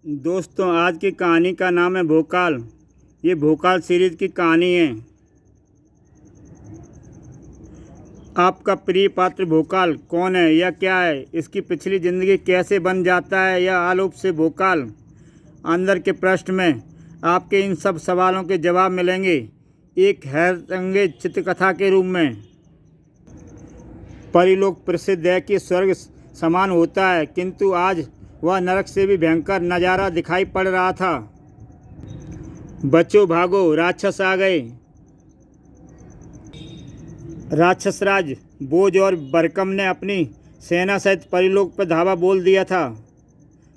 दोस्तों, आज की कहानी का नाम है भोकाल। ये भोकाल सीरीज की कहानी है। आपका प्रिय पात्र भोकाल कौन है या क्या है, इसकी पिछली ज़िंदगी कैसे बन जाता है यह आलोप से भोकाल अंदर के पृष्ठ में आपके इन सब सवालों के जवाब मिलेंगे एक हैरतअंगेज चित्रकथा के रूप में। परिलोक प्रसिद्ध है कि स्वर्ग समान होता है, किंतु आज वह नरक से भी भयंकर नज़ारा दिखाई पड़ रहा था। बच्चों भागो, राक्षस आ गए। राक्षसराज बोझ और बरकम ने अपनी सेना सहित परिलोक पर धावा बोल दिया था।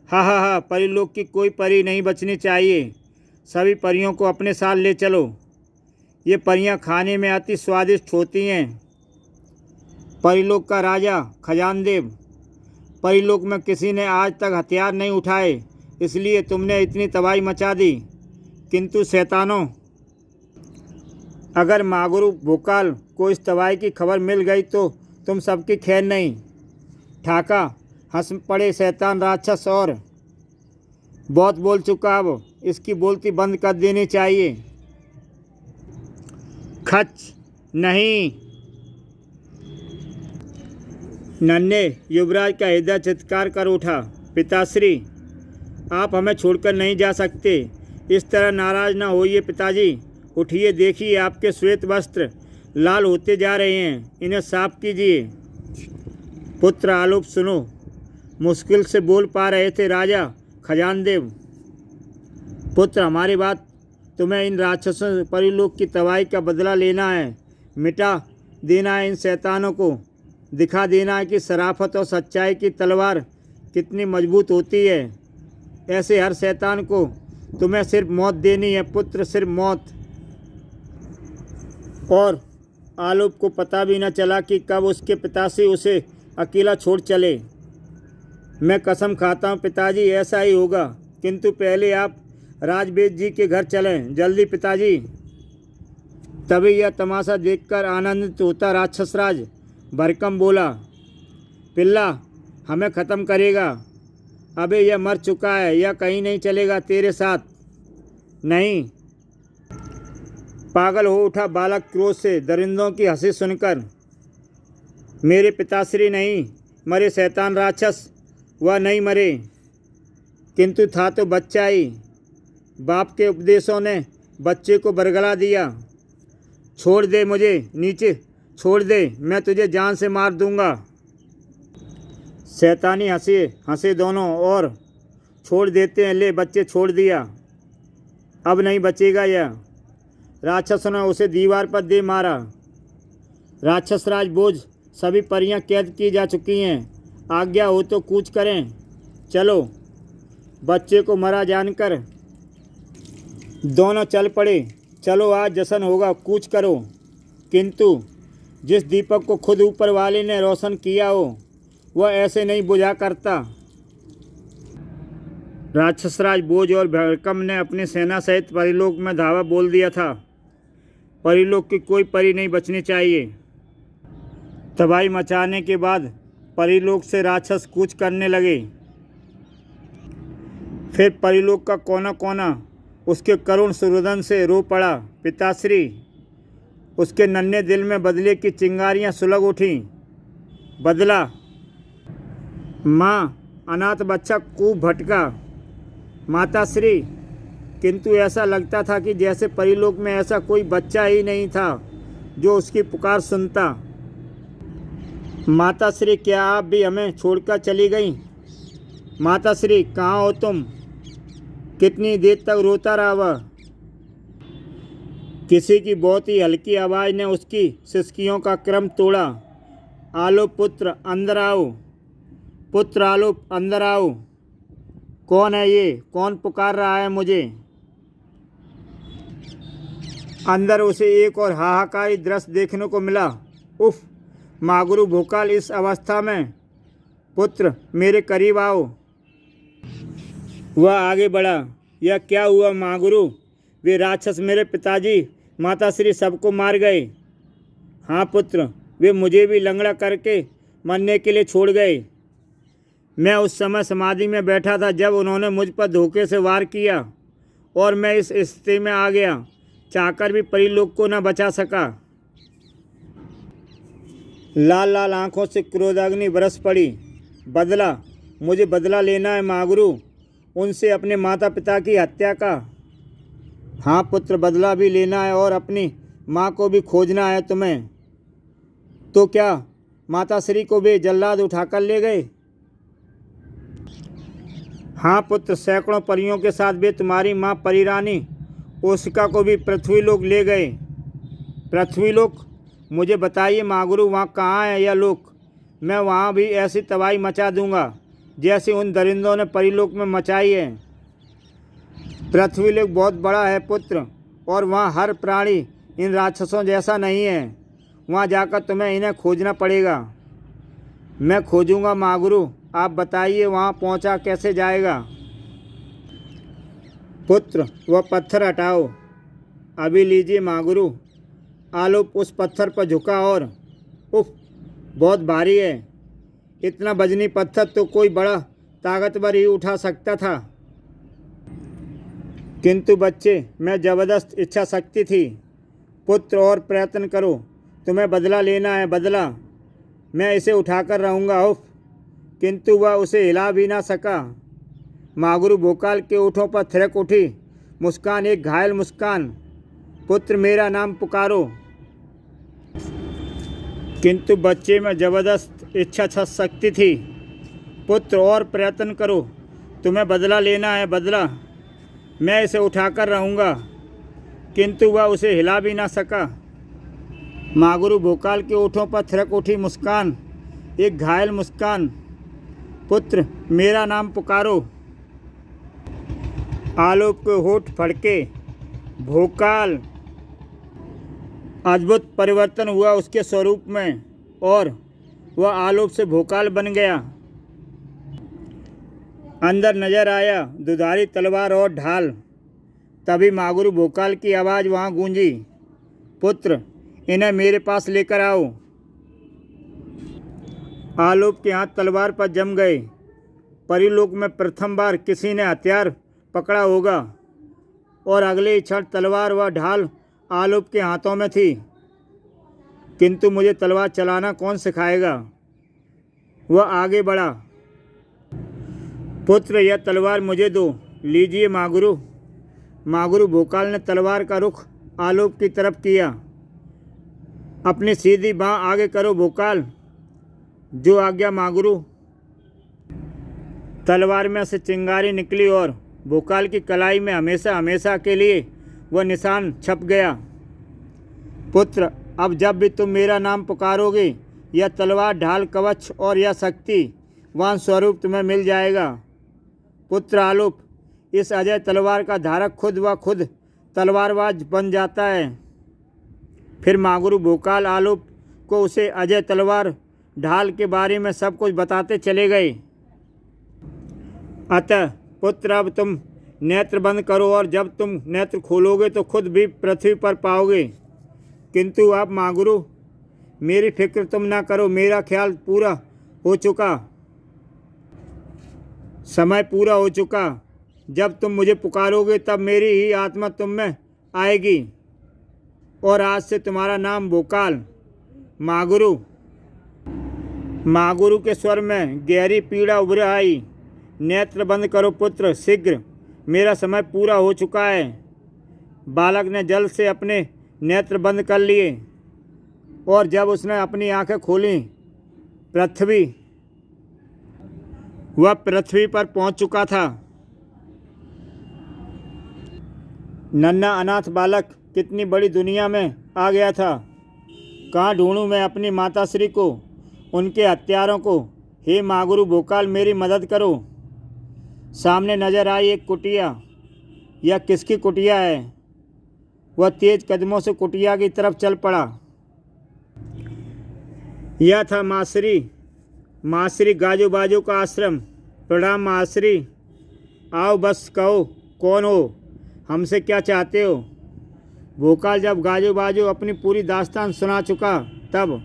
हा हा हा, परिलोक की कोई परी नहीं बचनी चाहिए। सभी परियों को अपने साथ ले चलो। ये परियां खाने में अति स्वादिष्ट होती हैं। परिलोक का राजा खजानदेव, परिलोक में किसी ने आज तक हथियार नहीं उठाए, इसलिए तुमने इतनी तबाही मचा दी। किंतु शैतानों, अगर मागुरु भोकाल को इस तबाही की खबर मिल गई तो तुम सबकी खैर नहीं। ठाका हंस पड़े शैतान राक्षस, और बहुत बोल चुका, अब इसकी बोलती बंद कर देनी चाहिए। खच नहीं। नन्हे युवराज का हृदय चित्कार कर उठा। पिताश्री, आप हमें छोड़कर नहीं जा सकते। इस तरह नाराज ना होइए पिताजी। उठिए, देखिए आपके श्वेत वस्त्र लाल होते जा रहे हैं, इन्हें साफ कीजिए। पुत्र आलोप सुनो, मुश्किल से बोल पा रहे थे राजा खजानदेव। पुत्र, हमारी बात, तुम्हें इन राक्षसों परिलोक की तबाही का बदला लेना है। मिटा देना है इन शैतानों को। दिखा देना है कि शराफत और सच्चाई की तलवार कितनी मजबूत होती है। ऐसे हर शैतान को तुम्हें सिर्फ मौत देनी है पुत्र, सिर्फ मौत। और आलोप को पता भी न चला कि कब उसके पिताश्री उसे अकेला छोड़ चले। मैं कसम खाता हूँ पिताजी, ऐसा ही होगा। किंतु पहले आप राजवेद जी के घर चलें, जल्दी पिताजी। तभी यह तमाशा देखकर आनंदित होता राक्षसराज बरकम बोला, पिल्ला हमें ख़त्म करेगा। अबे यह मर चुका है, यह कहीं नहीं चलेगा तेरे साथ। नहीं। पागल हो उठा बालक क्रोध से दरिंदों की हंसी सुनकर। मेरे पिताश्री नहीं मरे शैतान राक्षस, वह नहीं मरे। किंतु था तो बच्चा ही। बाप के उपदेशों ने बच्चे को बरगला दिया। छोड़ दे मुझे, नीचे छोड़ दे, मैं तुझे जान से मार दूंगा। शैतानी हंसे दोनों और छोड़ देते हैं। ले बच्चे, छोड़ दिया, अब नहीं बचेगा यह। राक्षसों ने उसे दीवार पर दे मारा। राक्षसराज बोझ सभी परियां कैद की जा चुकी हैं। आज्ञा हो तो कूच करें। चलो। बच्चे को मरा जानकर दोनों चल पड़े। चलो, आज जश्न होगा, कूच करो। किंतु जिस दीपक को खुद ऊपर वाले ने रोशन किया हो, वह ऐसे नहीं बुझा करता। राक्षसराज बोझ और भरकम ने अपनी सेना सहित परिलोक में धावा बोल दिया था। परिलोक की कोई परी नहीं बचनी चाहिए। तबाही मचाने के बाद परिलोक से राक्षस कूच करने लगे। फिर परिलोक का कोना कोना उसके करुण सुरुदन से रो पड़ा। पिताश्री, उसके नन्हे दिल में बदले की चिंगारियां सुलग उठीं। बदला। माँ, अनाथ बच्चा कूप भटका। माताश्री, किंतु ऐसा लगता था कि जैसे परिलोक में ऐसा कोई बच्चा ही नहीं था जो उसकी पुकार सुनता। माताश्री, क्या आप भी हमें छोड़कर चली गईं? माताश्री, कहाँ हो तुम? कितनी देर तक रोता रहा वह? किसी की बहुत ही हल्की आवाज़ ने उसकी सिसकियों का क्रम तोड़ा। आलोप पुत्र, अंदर आओ। पुत्र आलोप, अंदर आओ। कौन है ये? कौन पुकार रहा है मुझे? अंदर उसे एक और हाहाकारी दृश्य देखने को मिला। उफ, मागुरु भोकाल इस अवस्था में। पुत्र, मेरे करीब आओ। वह आगे बढ़ा। यह क्या हुआ मागुरु? वे राक्षस मेरे पिताजी माताश्री सबको मार गए। हाँ पुत्र, वे मुझे भी लंगड़ा करके मरने के लिए छोड़ गए। मैं उस समय समाधि में बैठा था जब उन्होंने मुझ पर धोखे से वार किया और मैं इस स्थिति में आ गया। चाहकर भी परीलोक को न बचा सका। लाल लाल आंखों से क्रोधाग्नि बरस पड़ी। बदला, मुझे बदला लेना है मागरू, उनसे अपने माता पिता की हत्या का। हाँ पुत्र, बदला भी लेना है और अपनी माँ को भी खोजना है तुम्हें। तो क्या माता श्री को भी जल्लाद उठाकर ले गए? हाँ पुत्र, सैकड़ों परियों के साथ वे तुम्हारी माँ परिरानी ओसिका को भी पृथ्वीलोक ले गए। पृथ्वीलोक? मुझे बताइए मागरू, वहाँ कहाँ है यह लोक? मैं वहाँ भी ऐसी तबाही मचा दूंगा जैसे उन दरिंदों ने परीलोक में मचाई है। पृथ्वीलोक बहुत बड़ा है पुत्र, और वहाँ हर प्राणी इन राक्षसों जैसा नहीं है। वहाँ जाकर तुम्हें इन्हें खोजना पड़ेगा। मैं खोजूंगा मागरू, आप बताइए वहाँ पहुँचा कैसे जाएगा? पुत्र, वह पत्थर हटाओ। अभी लीजिए मागरू। आलोप उस पत्थर पर झुका और उफ, बहुत भारी है। इतना वजनी पत्थर तो कोई बड़ा ताकतवर ही उठा सकता था। किंतु बच्चे, मैं जबरदस्त इच्छा शक्ति थी। पुत्र, और प्रयत्न करो, तुम्हें बदला लेना है, बदला। मैं इसे उठाकर रहूँगा। उफ! किंतु वह उसे हिला भी ना सका। मागरू भोकाल के ओठों पर थिरक उठी मुस्कान, एक घायल मुस्कान। पुत्र, मेरा नाम पुकारो। किंतु बच्चे में जबरदस्त इच्छा शक्ति थी। पुत्र, और प्रयत्न करो, तुम्हें बदला लेना है, बदला। मैं इसे उठाकर रहूँगा। किंतु वह उसे हिला भी ना सका। मागरू भोकाल के ओठों पर थिरक उठी मुस्कान, एक घायल मुस्कान। पुत्र, मेरा नाम पुकारो। आलोक के होठ फड़के। भोकाल! अद्भुत परिवर्तन हुआ उसके स्वरूप में और वह आलोक से भोकाल बन गया। अंदर नजर आया दुधारी तलवार और ढाल। तभी मागरू भोकाल की आवाज़ वहाँ गूंजी, पुत्र, इन्हें मेरे पास लेकर आओ। आलोक के हाथ तलवार पर जम गए। परीलोक में प्रथम बार किसी ने हथियार पकड़ा होगा और अगले ही क्षण तलवार व ढाल आलोक के हाथों में थी। किंतु मुझे तलवार चलाना कौन सिखाएगा? वह आगे बढ़ा। पुत्र, यह तलवार मुझे दो। लीजिए मागरू। मागरू भोकाल ने तलवार का रुख आलोक की तरफ किया। अपनी सीधी बाँह आगे करो भोकाल। जो आज्ञा मागरू। तलवार में से चिंगारी निकली और भोकाल की कलाई में हमेशा हमेशा के लिए वह निशान छप गया। पुत्र, अब जब भी तुम मेरा नाम पुकारोगे, यह तलवार, ढाल, कवच और यह शक्तिवान स्वरूप तुम्हें मिल जाएगा। पुत्र आलोप, इस अजय तलवार का धारक खुद व खुद तलवारबाज बन जाता है। फिर मागरू भोकाल आलोप को उसे अजय तलवार ढाल के बारे में सब कुछ बताते चले गए। अतः पुत्र, अब तुम नेत्र बंद करो और जब तुम नेत्र खोलोगे तो खुद भी पृथ्वी पर पाओगे। किंतु अब मागरू, मेरी फिक्र तुम ना करो, मेरा ख्याल पूरा हो चुका, समय पूरा हो चुका। जब तुम मुझे पुकारोगे तब मेरी ही आत्मा तुम में आएगी और आज से तुम्हारा नाम भोकाल। मागरू। मागरू के स्वर में गहरी पीड़ा उभर आई। नेत्र बंद करो पुत्र, शीघ्र, मेरा समय पूरा हो चुका है। बालक ने जल्द से अपने नेत्र बंद कर लिए और जब उसने अपनी आंखें खोलीं, वह पृथ्वी पर पहुंच चुका था। नन्हा अनाथ बालक कितनी बड़ी दुनिया में आ गया था। कहाँ ढूंढूं मैं अपनी माताश्री को, उनके हत्यारों को? हे मागरू भोकाल, मेरी मदद करो। सामने नजर आई एक कुटिया। यह किसकी कुटिया है? वह तेज कदमों से कुटिया की तरफ चल पड़ा। यह था मासरी गाजो बाजो का आश्रम। प्रणाम मासरी। आओ, बस कहो, कौन हो, हमसे क्या चाहते हो? भोकाल जब गाजो बाजो अपनी पूरी दास्तान सुना चुका तब,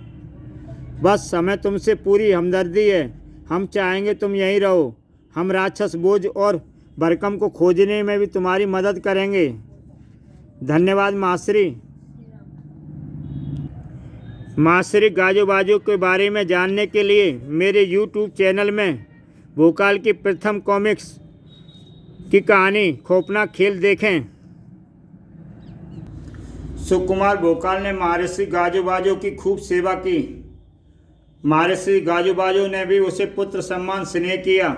बस हमें तुमसे पूरी हमदर्दी है, हम चाहेंगे तुम यहीं रहो। हम राक्षस बोझ और बरकम को खोजने में भी तुम्हारी मदद करेंगे। धन्यवाद मास्टरी। मास्टरी, गाजो बाजो के बारे में जानने के लिए मेरे YouTube चैनल में भोकाल की प्रथम कॉमिक्स की कहानी खौफनाक खेल देखें। सुकुमार भोकाल ने महर्षि गाजो बाजो की खूब सेवा की। महर्षि गाजो बाजो ने भी उसे पुत्र सम्मान स्नेह किया।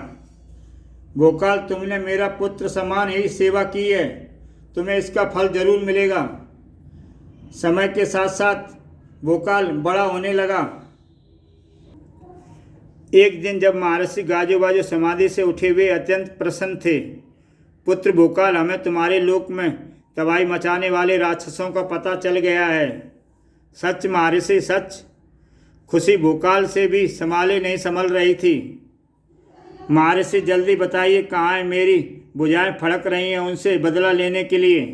भोकाल, तुमने मेरा पुत्र समान ही सेवा की है, तुम्हें इसका फल जरूर मिलेगा। समय के साथ साथ भोकाल बड़ा होने लगा। एक दिन जब महर्षि गाजो बाजो समाधि से उठे हुए अत्यंत प्रसन्न थे। पुत्र भोकाल, हमें तुम्हारे लोक में तबाही मचाने वाले राक्षसों का पता चल गया है। सच महर्षि, सच। खुशी भोकाल से भी संभाले नहीं संभल रही थी। महर्षि, जल्दी बताइए कहाँ है? मेरी भुजाएं फड़क रही हैं उनसे बदला लेने के लिए।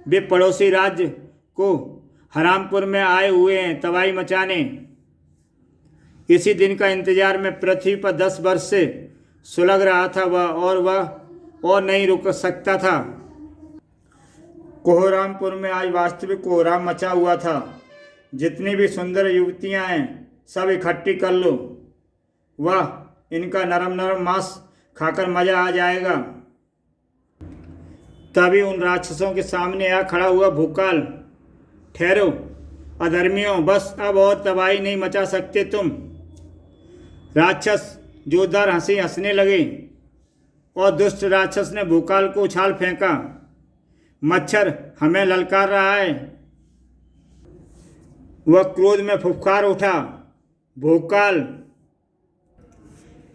वे पड़ोसी राज्य को हरामपुर में आए हुए हैं तबाही मचाने। इसी दिन का इंतजार मैं पृथ्वी पर 10 वर्ष से सुलग रहा था वह और नहीं रुक सकता था। कोहरामपुर में आज वास्तविक कोहराम मचा हुआ था। जितनी भी सुंदर युवतियां हैं सब इकट्ठी कर लो। वाह, इनका नरम नरम मांस खाकर मजा आ जाएगा। तभी उन राक्षसों के सामने आ खड़ा हुआ भोकाल। ठहरो अधर्मियों, बस अब और तबाही नहीं मचा सकते तुम। राक्षस जोरदार हंसी हंसने लगे और दुष्ट राक्षस ने भोकाल को उछाल फेंका। मच्छर हमें ललकार रहा है। वह क्रोध में फुफकार उठा। भोकाल,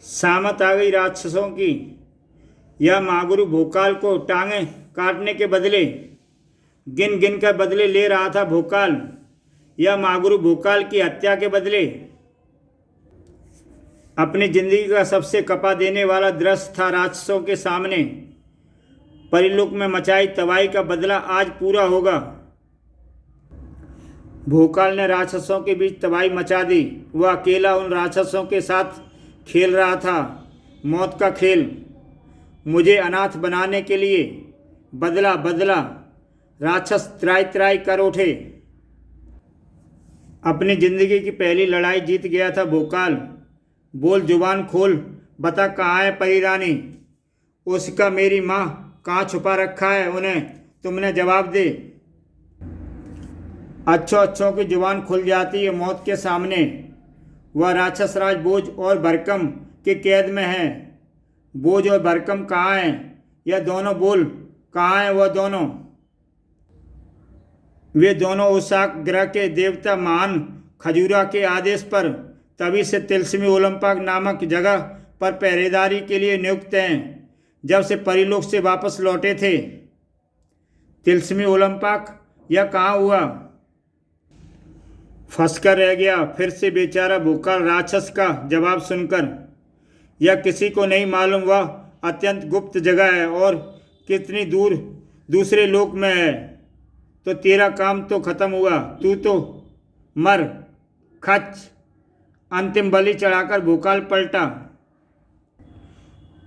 सामत आ गई राक्षसों की। यह महागुरु भोकाल को टांगे काटने के बदले गिन गिन कर बदले ले रहा था। भोकाल, यह महागुरु भोकाल की हत्या के बदले अपनी जिंदगी का सबसे कपा देने वाला दृश्य था राक्षसों के सामने। परिलोक में मचाई तबाही का बदला आज पूरा होगा। भोकाल ने राक्षसों के बीच तबाही मचा दी। वह अकेला उन राक्षसों के साथ खेल रहा था मौत का खेल। मुझे अनाथ बनाने के लिए बदला बदला। राक्षस त्राई त्राई कर उठे। अपनी जिंदगी की पहली लड़ाई जीत गया था भोकाल। बोल, जुबान खोल, बता कहाँ है परी रानी? उसका मेरी माँ कहाँ छुपा रखा है? उन्हें तुमने जवाब दे। अच्छों की जुबान खुल जाती है मौत के सामने। वह राक्षस राज बोझ और भरकम के कैद में है। बोझ और भरकम कहाँ हैं? यह दोनों बोल, कहाँ हैं वह दोनों? वे दोनों उसाक ग्रह के देवता महान खजूरा के आदेश पर तभी से तिलस्मी ओलंपाक नामक जगह पर पहरेदारी के लिए नियुक्त हैं जब से परिलोक से वापस लौटे थे। तिलस्मी ओलंपाक, यह कहाँ हुआ? फंसकर रह गया फिर से बेचारा भोकाल राक्षस का जवाब सुनकर। यह किसी को नहीं मालूम। वह अत्यंत गुप्त जगह है और कितनी दूर दूसरे लोक में है। तो तेरा काम तो खत्म हुआ, तू तो मर। खच। अंतिम बलि चढ़ाकर भोकाल पलटा।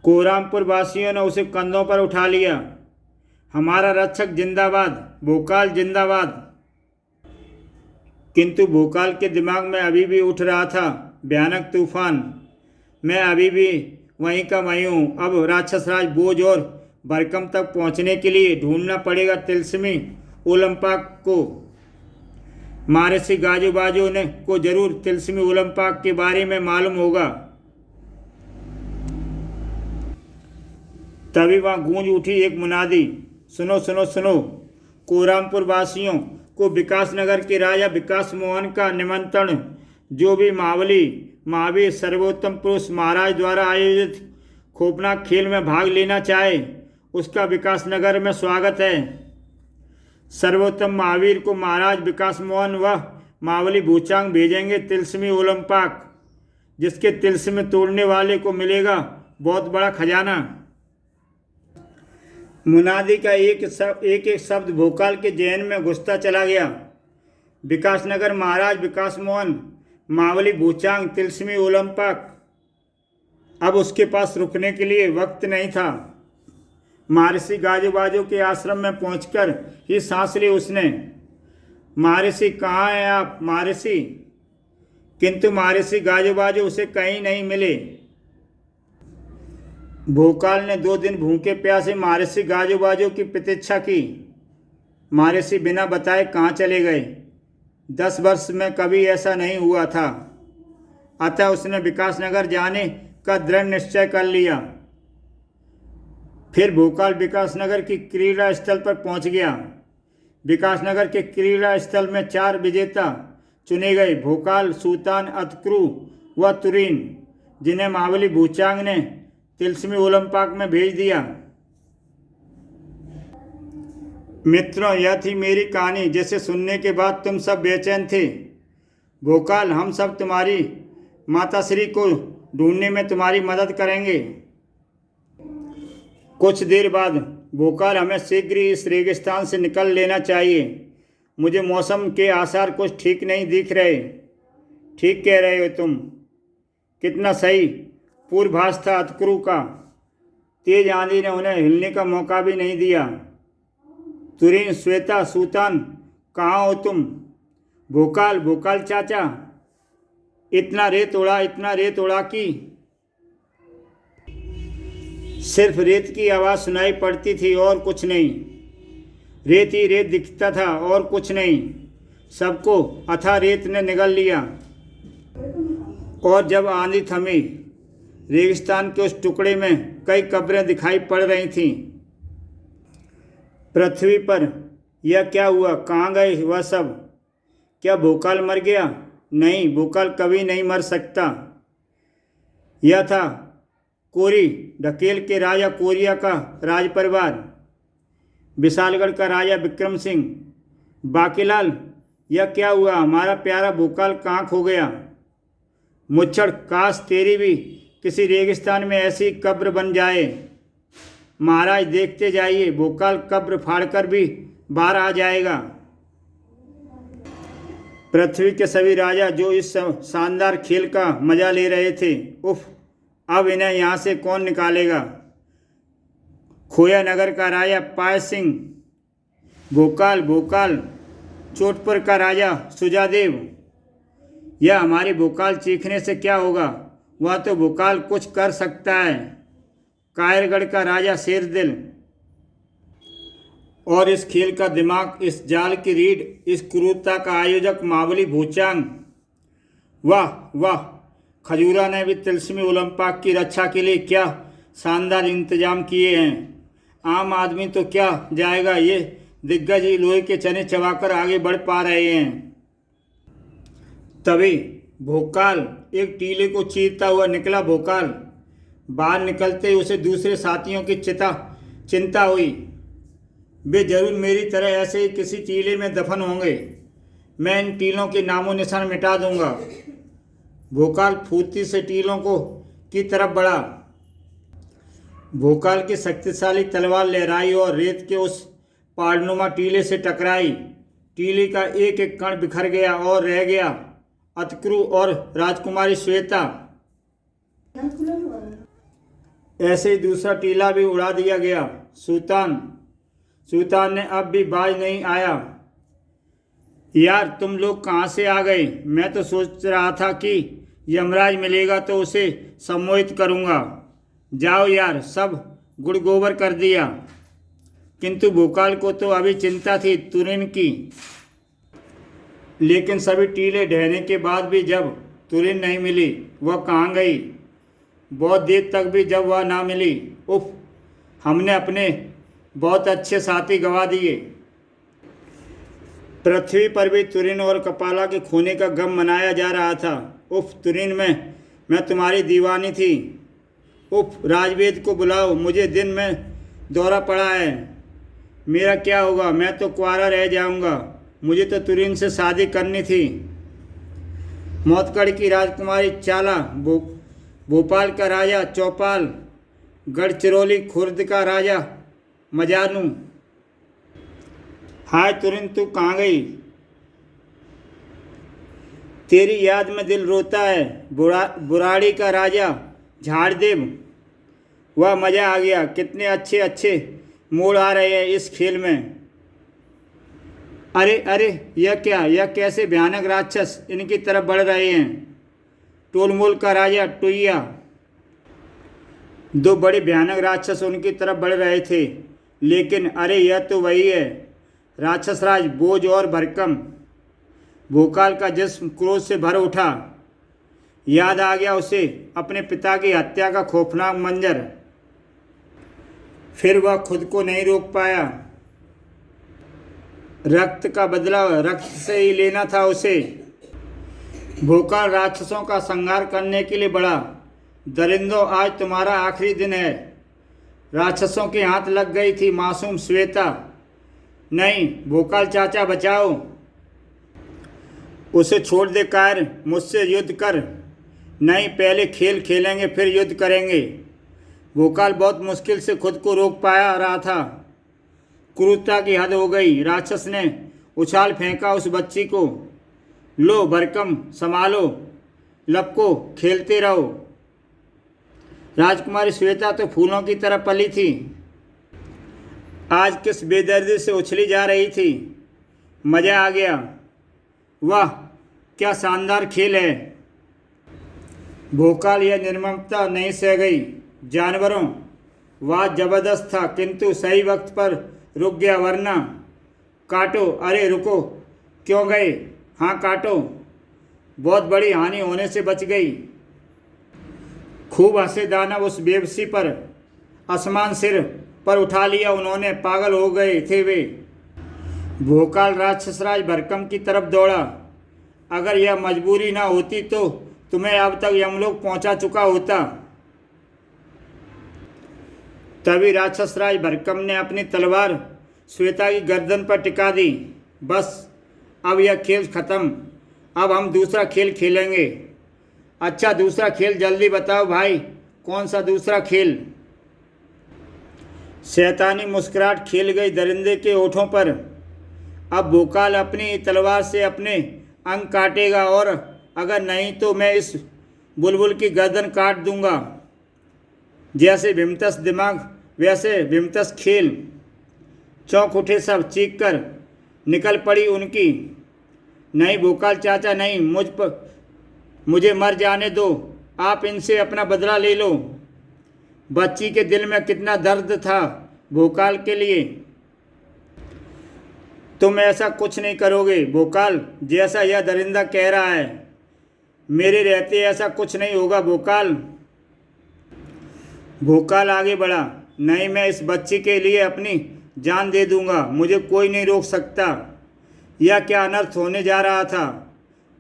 कोहरामपुर वासियों ने उसे कंधों पर उठा लिया। हमारा रक्षक जिंदाबाद, भोकाल जिंदाबाद। किंतु भोकाल के दिमाग में अभी भी उठ रहा था भयानक तूफान। मैं अभी भी वहीं का वहीं हूँ। अब राक्षस राज बोझ और भरकम तक पहुँचने के लिए ढूंढना पड़ेगा तिलस्मी ओलंपाक को। महर्षि गाजो बाजो ने को जरूर तिलस्मी ओलंपाक के बारे में मालूम होगा। तभी वहाँ गूंज उठी एक मुनादी। सुनो सुनो सुनो, कोहरामपुर वासियों को विकासनगर के राजा विकास मोहन का निमंत्रण। जो भी महावीर सर्वोत्तम पुरुष महाराज द्वारा आयोजित खौफनाक खेल में भाग लेना चाहे उसका विकासनगर में स्वागत है। सर्वोत्तम महावीर को महाराज विकास मोहन व महाबली भूचांग भेजेंगे तिलस्मी ओलंपाक, जिसके तिलस्म तोड़ने वाले को मिलेगा बहुत बड़ा खजाना। मुनादी का एक एक शब्द भोकाल के जहन में घुसता चला गया। विकासनगर, महाराज विकास मोहन, महाबली भूचांग, तिलस्मी ओलंपाक। अब उसके पास रुकने के लिए वक्त नहीं था। महर्षि गाजोबाजो के आश्रम में पहुंचकर ही सांस ली उसने। महर्षि, कहाँ हैं आप महर्षि? किंतु महर्षि गाजोबाजो उसे कहीं नहीं मिले। भोकाल ने 2 दिन भूखे प्यासे महर्षि गाजोबाजो की प्रतीक्षा की। महर्षि बिना बताए कहाँ चले गए। 10 वर्ष में कभी ऐसा नहीं हुआ था। अतः उसने विकासनगर जाने का दृढ़ निश्चय कर लिया। फिर भोकाल विकासनगर की क्रीड़ा स्थल पर पहुंच गया। विकासनगर के क्रीड़ा स्थल में 4 विजेता चुने गए, भोकाल, सूतान, अतक्रू व तुरीन, जिन्हें महाबली भूचांग ने तिलस्मी ओलंपिक में भेज दिया। मित्रों, यह थी मेरी कहानी, जिसे सुनने के बाद तुम सब बेचैन थे। भोकाल, हम सब तुम्हारी माताश्री को ढूंढने में तुम्हारी मदद करेंगे। कुछ देर बाद, भोकाल, हमें शीघ्र ही इस रेगिस्तान से निकल लेना चाहिए। मुझे मौसम के आसार कुछ ठीक नहीं दिख रहे। ठीक कह रहे हो तुम। कितना सही पूर्वाभास था अतक्रू का। तेज आंधी ने उन्हें हिलने का मौका भी नहीं दिया। तुरीन, श्वेता, सूतान, कहाँ हो तुम? भोकाल, भोकाल चाचा, इतना रेत उड़ा कि सिर्फ रेत की आवाज़ सुनाई पड़ती थी और कुछ नहीं। रेत ही रेत दिखता था और कुछ नहीं। सबको अथाह रेत ने निगल लिया। और जब आंधी थमी, रेगिस्तान के उस टुकड़े में कई कब्रें दिखाई पड़ रही थीं। पृथ्वी पर यह क्या हुआ? कहाँ गए वह सब? क्या भोकाल मर गया? नहीं, भोकाल कभी नहीं मर सकता। यह था कोरी ढकेल के राजा कोरिया का राज परिवार, विशालगढ़ का राजा विक्रम सिंह। बाकीलाल, यह क्या हुआ? हमारा प्यारा भोकाल कहाँ खो गया? मुच्छड़, काश तेरी भी किसी रेगिस्तान में ऐसी कब्र बन जाए। महाराज, देखते जाइए, भोकाल कब्र फाड़कर भी बाहर आ जाएगा। पृथ्वी के सभी राजा जो इस शानदार खेल का मजा ले रहे थे, उफ, अब इन्हें यहाँ से कौन निकालेगा? खोया नगर का राजा पाय सिंह, भोकाल, भोकाल, चोटपुर का राजा सुजादेव। यह हमारे भोकाल चीखने से क्या होगा? वह तो भोकाल कुछ कर सकता है। कायरगढ़ का राजा शेरदिल, और इस खेल का दिमाग, इस जाल की रीढ़, इस क्रूरता का आयोजक महाबली भूचांग। वाह वाह, खजूरा ने भी तिलस्मी ओलंपिक की रक्षा के लिए क्या शानदार इंतजाम किए हैं। आम आदमी तो क्या जाएगा, ये दिग्गज ही लोहे के चने चबाकर आगे बढ़ पा रहे हैं। तभी भोकाल एक टीले को चीरता हुआ निकला। भोकाल बाहर निकलते ही उसे दूसरे साथियों की चिंता हुई। वे जरूर मेरी तरह ऐसे ही किसी टीले में दफन होंगे। मैं इन टीलों के नामो निशान मिटा दूंगा। भोकाल फुर्ती से टीलों की तरफ बढ़ा। भोकाल की शक्तिशाली तलवार लहराई और रेत के उस पहाड़नुमा टीले से टकराई। टीले का एक एक कण बिखर गया और रह गया अतक्रू और राजकुमारी श्वेता। ऐसे ही दूसरा टीला भी उड़ा दिया गया। सूतान ने अब भी बाज नहीं आया। यार, तुम लोग कहाँ से आ गए? मैं तो सोच रहा था कि यमराज मिलेगा तो उसे सम्मोहित करूँगा। जाओ यार, सब गुड़ गोबर कर दिया। किंतु भोकाल को तो अभी चिंता थी तुरीन की। लेकिन सभी टीले ढहने के बाद भी जब तुरीन नहीं मिली, वह कहाँ गई? बहुत देर तक भी जब वह ना मिली, उफ, हमने अपने बहुत अच्छे साथी गंवा दिए। पृथ्वी पर भी तुरीन और कपाला के खोने का गम मनाया जा रहा था। उफ, तुरीन, मैं तुम्हारी दीवानी थी। उफ, राजवेद को बुलाओ, मुझे दिन में दौरा पड़ा है। मेरा क्या होगा? मैं तो कुंवारा रह जाऊंगा। मुझे तो तुरीन से शादी करनी थी। मौतगढ़ की राजकुमारी चाला, भोपाल का राजा चौपाल, गढ़चिरौली खुर्द का राजा मजानू। हाय तुरीन, तू कहाँ गई? तेरी याद में दिल रोता है। बुराड़ी का राजा झाड़देव, वह मज़ा आ गया। कितने अच्छे अच्छे मोड़ आ रहे हैं इस खेल में। अरे अरे, यह क्या, यह कैसे भयानक राक्षस इनकी तरफ बढ़ रहे हैं। टोलमोल का राजा टुईया, दो बड़े भयानक राक्षस उनकी तरफ बढ़ रहे थे। लेकिन अरे, यह तो वही है, राक्षसराज बोझ और भरकम। भोकाल का जिस्म क्रोध से भर उठा। याद आ गया उसे अपने पिता की हत्या का खौफनाक मंजर। फिर वह खुद को नहीं रोक पाया। रक्त का बदला रक्त से ही लेना था उसे। भोकाल राक्षसों का संहार करने के लिए बढ़ा। दरिंदों, आज तुम्हारा आखिरी दिन है। राक्षसों के हाथ लग गई थी मासूम श्वेता। नहीं भोकाल चाचा, बचाओ उसे, छोड़ दे कायर, मुझसे युद्ध कर। नहीं, पहले खेल खेलेंगे फिर युद्ध करेंगे। भोकाल बहुत मुश्किल से खुद को रोक पाया रहा था। क्रूरता की हद हो गई। राक्षस ने उछाल फेंका उस बच्ची को। लो भरकम, संभालो, लपको, खेलते रहो। राजकुमारी श्वेता तो फूलों की तरह पली थी, आज किस बेदर्दी से उछली जा रही थी। मज़ा आ गया। वाह, क्या शानदार खेल है। भोकाल यह निर्ममता नहीं सह गई। जानवरों, वाह जबरदस्त था, किंतु सही वक्त पर रुक गया, वरना। काटो, अरे रुको, क्यों गए। हाँ काटो, बहुत बड़ी हानि होने से बच गई। खूब हंसे दानव उस बेबसी पर। आसमान सिर पर उठा लिया उन्होंने। पागल हो गए थे वे। भोकाल राक्षसराज भरकम की तरफ दौड़ा। अगर यह मजबूरी ना होती तो तुम्हें अब तक यमलोक पहुंचा चुका होता। तभी राक्षसराज भरकम ने अपनी तलवार श्वेता की गर्दन पर टिका दी। बस, अब यह खेल खत्म। अब हम दूसरा खेल खेलेंगे। अच्छा, दूसरा खेल जल्दी बताओ भाई, कौन सा दूसरा खेल। शैतानी मुस्कुराहट खेल गई दरिंदे के होठों पर। अब भोकाल अपनी तलवार से अपने अंग काटेगा, और अगर नहीं तो मैं इस बुलबुल की गर्दन काट दूंगा। जैसे भीमतस दिमाग वैसे भीमतस खेल। चौंक उठे सब, चीख कर निकल पड़ी उनकी। नहीं भोकाल चाचा, नहीं, मुझे मर जाने दो। आप इनसे अपना बदला ले लो। बच्ची के दिल में कितना दर्द था भोकाल के लिए। तुम ऐसा कुछ नहीं करोगे भोकाल, जैसा यह दरिंदा कह रहा है। मेरे रहते ऐसा कुछ नहीं होगा भोकाल। भोकाल आगे बढ़ा। नहीं, मैं इस बच्ची के लिए अपनी जान दे दूंगा। मुझे कोई नहीं रोक सकता। यह क्या अनर्थ होने जा रहा था।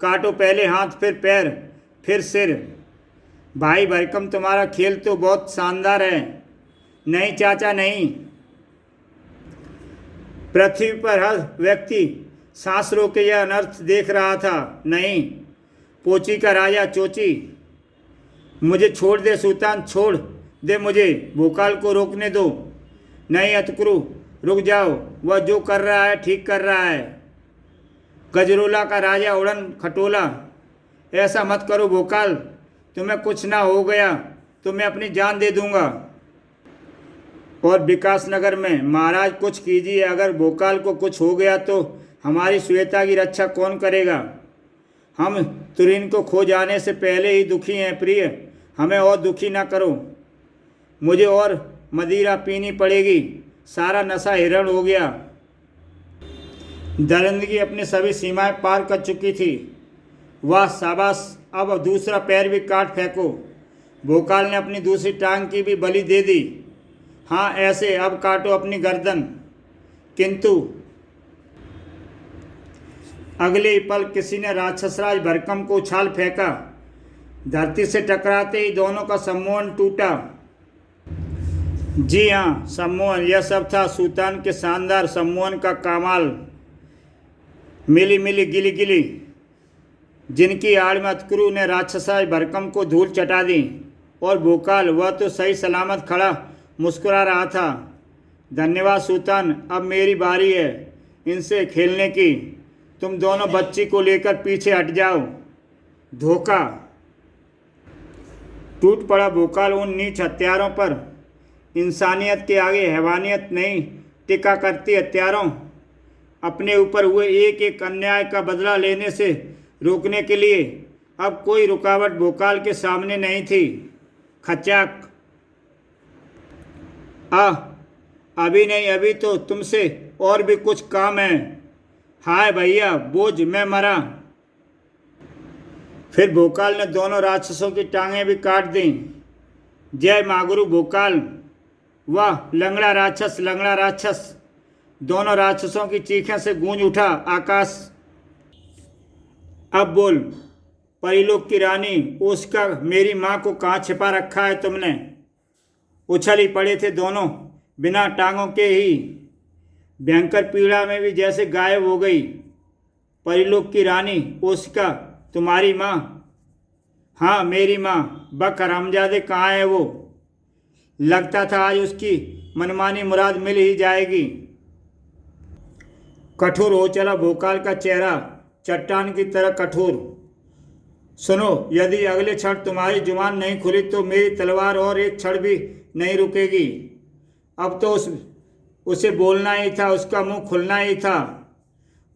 काटो, पहले हाथ, फिर पैर, फिर सिर। भाई भरकम, तुम्हारा खेल तो बहुत शानदार है। नहीं चाचा, नहीं। पृथ्वी पर हर व्यक्ति सांस रोके यह अनर्थ देख रहा था। नहीं, पोची का राजा चोची, मुझे छोड़ दे सुल्तान, छोड़ दे मुझे। भोकाल को रोकने दो। नहीं अतकुरु, रुक जाओ, वह जो कर रहा है ठीक कर रहा है। गजरोला का राजा उड़न खटोला, ऐसा मत करो भोकाल, तुम्हें कुछ ना हो गया तो मैं अपनी जान दे दूंगा। और विकासनगर में महाराज कुछ कीजिए, अगर भोकाल को कुछ हो गया तो हमारी श्वेता की रक्षा कौन करेगा। हम तुरीन को खो जाने से पहले ही दुखी हैं प्रिय, हमें और दुखी ना करो। मुझे और मदिरा पीनी पड़ेगी, सारा नशा हिरण हो गया। दरिंदगी अपनी सभी सीमाएं पार कर चुकी थी। वाह शाबाश, अब दूसरा पैर भी काट फेंको। भोकाल ने अपनी दूसरी टांग की भी बलि दे दी। हाँ ऐसे, अब काटो अपनी गर्दन। किंतु अगले ही पल किसी ने राक्षसराज भरकम को उछाल फेंका। धरती से टकराते ही दोनों का सम्मोहन टूटा। जी हाँ, सम्मोहन, यह सब था सुल्तान के शानदार सम्मोहन का कमाल। मिली मिली गिली गिली, जिनकी आड़ में अतकुरु ने राक्षसराज भरकम को धूल चटा दी। और भोकाल, वह तो सही सलामत खड़ा मुस्कुरा रहा था। धन्यवाद सुल्तान, अब मेरी बारी है इनसे खेलने की। तुम दोनों बच्ची को लेकर पीछे हट जाओ। धोखा। टूट पड़ा भोकाल उन नीच हत्यारों पर। इंसानियत के आगे हैवानियत नहीं टिका करती। हत्यारों अपने ऊपर हुए एक एक अन्याय का बदला लेने से रोकने के लिए अब कोई रुकावट भोकाल के सामने नहीं थी। खच्चक अभी नहीं, अभी तो तुमसे और भी कुछ काम है। हाय भैया बोझ, मैं मरा। फिर भोकाल ने दोनों राक्षसों की टांगें भी काट दी। जय मागुरु भोकाल। वाह लंगड़ा राक्षस, लंगड़ा राक्षस। दोनों राक्षसों की चीखें से गूंज उठा आकाश। अब बोल परिलोक की रानी, उसका मेरी माँ को कहाँ छिपा रखा है तुमने? उछल ही पड़े थे दोनों बिना टांगों के ही। भयंकर पीड़ा में भी जैसे गायब हो गई। परिलोक की रानी, उसका तुम्हारी माँ? हाँ मेरी माँ। बक हरामजादे कहाँ है वो? लगता था आज उसकी मनमानी मुराद मिल ही जाएगी। कठोर हो चला भोकाल का चेहरा, चट्टान की तरह कठोर। सुनो, यदि अगले क्षण तुम्हारी जुबान नहीं खुली तो मेरी तलवार और एक क्षण भी नहीं रुकेगी। अब तो उसे बोलना ही था, उसका मुंह खुलना ही था।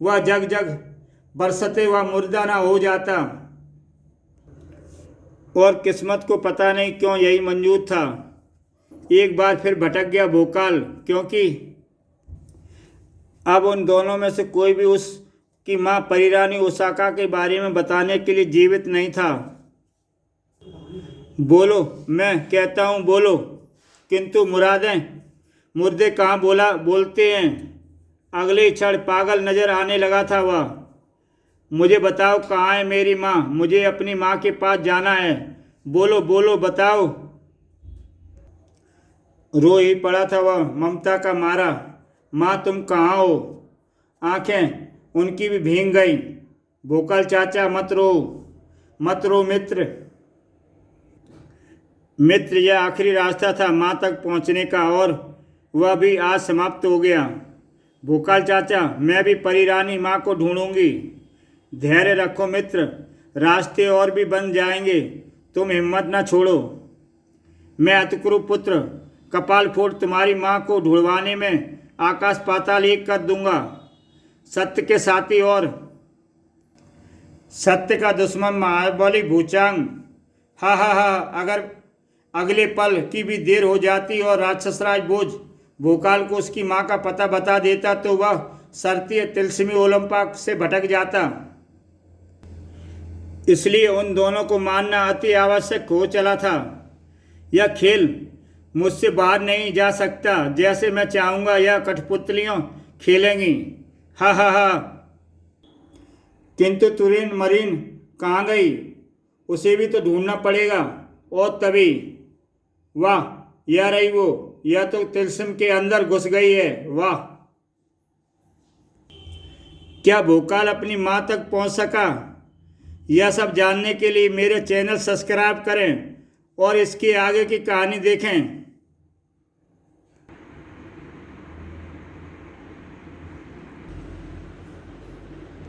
वह जग जग बरसते हुआ मुर्दा ना हो जाता। और किस्मत को पता नहीं क्यों यही मंजूर था। एक बार फिर भटक गया भोकाल, क्योंकि अब उन दोनों में से कोई भी उसकी माँ परिरानी ओसाका के बारे में बताने के लिए जीवित नहीं था। बोलो, मैं कहता हूँ बोलो। किंतु मुर्दे कहाँ बोलते हैं। अगले ही क्षण पागल नजर आने लगा था वह। मुझे बताओ कहाँ है मेरी माँ? मुझे अपनी माँ के पास जाना है। बोलो बोलो बताओ। रो ही पड़ा था वह ममता का मारा। माँ तुम कहाँ हो? आंखें उनकी भी भीग गई। भोकाल चाचा मत रो मित्र, यह आखिरी रास्ता था माँ तक पहुँचने का और वह भी आज समाप्त हो गया। भोकाल चाचा, मैं भी परिरानी माँ को ढूंढूंगी। धैर्य रखो मित्र, रास्ते और भी बन जाएंगे। तुम हिम्मत न छोड़ो। मैं अतकुरु पुत्र कपाल फोड़ तुम्हारी माँ को ढूंढवाने में आकाश पाताल एक कर दूंगा। सत्य के साथी और सत्य का दुश्मन महाबली भूचांग। हा हा हा, अगर अगले पल की भी देर हो जाती और राक्षसराज भोकाल को उसकी माँ का पता बता देता तो वह शर्तीय तिलस्मी ओलंपा से भटक जाता। इसलिए उन दोनों को मानना अति आवश्यक हो चला था। यह खेल मुझसे बाहर नहीं जा सकता। जैसे मैं चाहूँगा यह कठपुतलियों खेलेंगी। हा हा हा। किंतु तुरीन मरीन कहाँ गई? उसे भी तो ढूंढना पड़ेगा। और तभी वाह, यह रही वो। यह तो तिलस्म के अंदर घुस गई है। वाह, क्या भोकाल अपनी माँ तक पहुँच सका? यह सब जानने के लिए मेरे चैनल सब्सक्राइब करें और इसके आगे की कहानी देखें।